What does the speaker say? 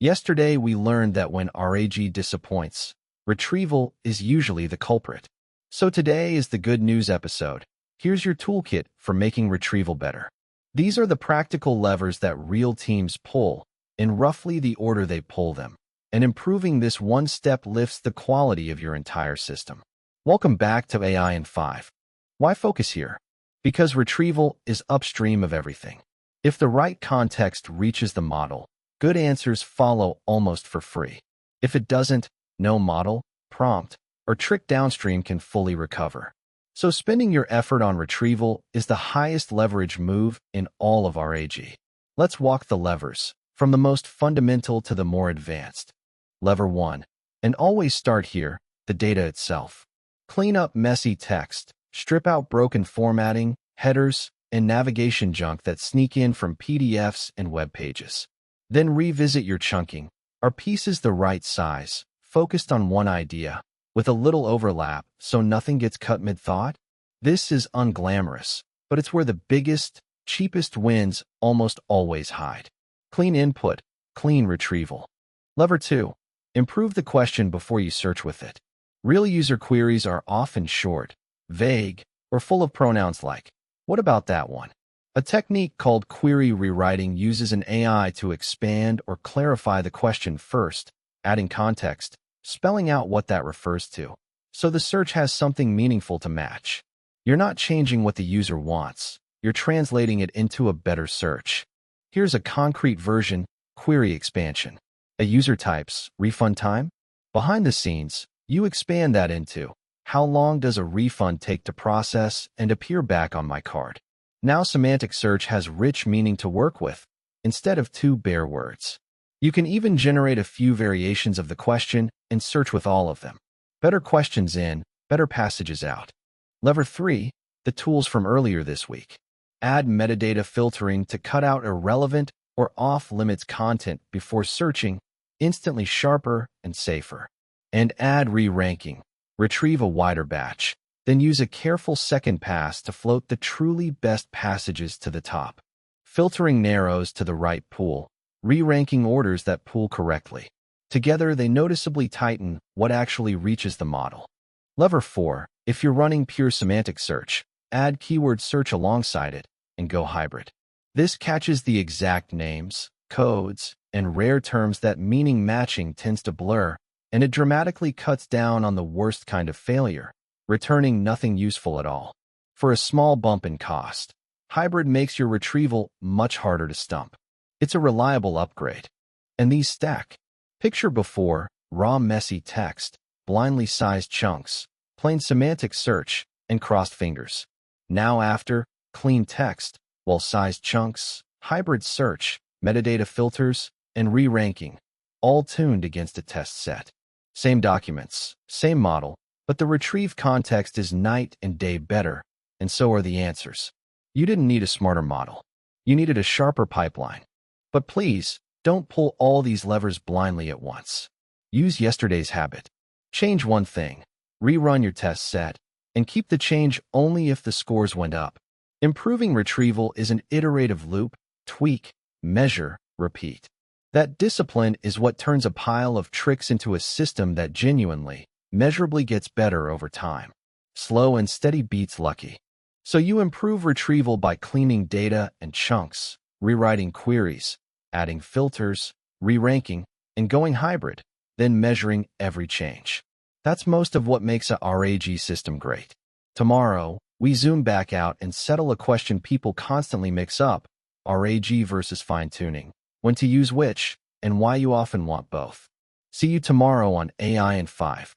Yesterday, we learned that when RAG disappoints, retrieval is usually the culprit. So today is the good news episode. Here's your toolkit for making retrieval better. These are the practical levers that real teams pull, in roughly the order they pull them. And improving this one step lifts the quality of your entire system. Welcome back to AI in 5. Why focus here? Because retrieval is upstream of everything. If the right context reaches the model, good answers follow almost for free. If it doesn't, no model, prompt, or trick downstream can fully recover. So spending your effort on retrieval is the highest leverage move in all of RAG. Let's walk the levers, from the most fundamental to the more advanced. Lever 1. And always start here, the data itself. Clean up messy text, strip out broken formatting, headers, and navigation junk that sneak in from PDFs and web pages. Then revisit your chunking. Are pieces the right size, focused on one idea, with a little overlap so nothing gets cut mid-thought? This is unglamorous, but it's where the biggest, cheapest wins almost always hide. Clean input, clean retrieval. Lever 2. Improve the question before you search with it. Real user queries are often short, vague, or full of pronouns like, "What about that one?" A technique called query rewriting uses an AI to expand or clarify the question first, adding context, spelling out what that refers to, so the search has something meaningful to match. You're not changing what the user wants, you're translating it into a better search. Here's a concrete version: query expansion. A user types refund time. Behind the scenes, you expand that into, how long does a refund take to process and appear back on my card? Now semantic search has rich meaning to work with, instead of two bare words. You can even generate a few variations of the question and search with all of them. Better questions in, better passages out. Lever 3, the tools from earlier this week. Add metadata filtering to cut out irrelevant or off-limits content before searching, instantly sharper and safer. And add re-ranking. Retrieve a wider batch, then use a careful second pass to float the truly best passages to the top. Filtering narrows to the right pool, re-ranking orders that pool correctly. Together, they noticeably tighten what actually reaches the model. Lever 4. If you're running pure semantic search, add keyword search alongside it and go hybrid. This catches the exact names, codes, and rare terms that meaning matching tends to blur, and it dramatically cuts down on the worst kind of failure, returning nothing useful at all. For a small bump in cost, hybrid makes your retrieval much harder to stump. It's a reliable upgrade. And these stack. Picture before, raw messy text, blindly sized chunks, plain semantic search, and crossed fingers. Now after, clean text, well-sized chunks, hybrid search, metadata filters, and re-ranking, all tuned against a test set. Same documents, same model, but the retrieved context is night and day better, and so are the answers. You didn't need a smarter model. You needed a sharper pipeline. But please, don't pull all these levers blindly at once. Use yesterday's habit. Change one thing, rerun your test set, and keep the change only if the scores went up. Improving retrieval is an iterative loop: tweak, measure, repeat. That discipline is what turns a pile of tricks into a system that genuinely, measurably gets better over time. Slow and steady beats lucky. So you improve retrieval by cleaning data and chunks, rewriting queries, adding filters, re-ranking, and going hybrid, then measuring every change. That's most of what makes a RAG system great. Tomorrow, we zoom back out and settle a question people constantly mix up: RAG versus fine-tuning, when to use which, and why you often want both. See you tomorrow on AI in 5.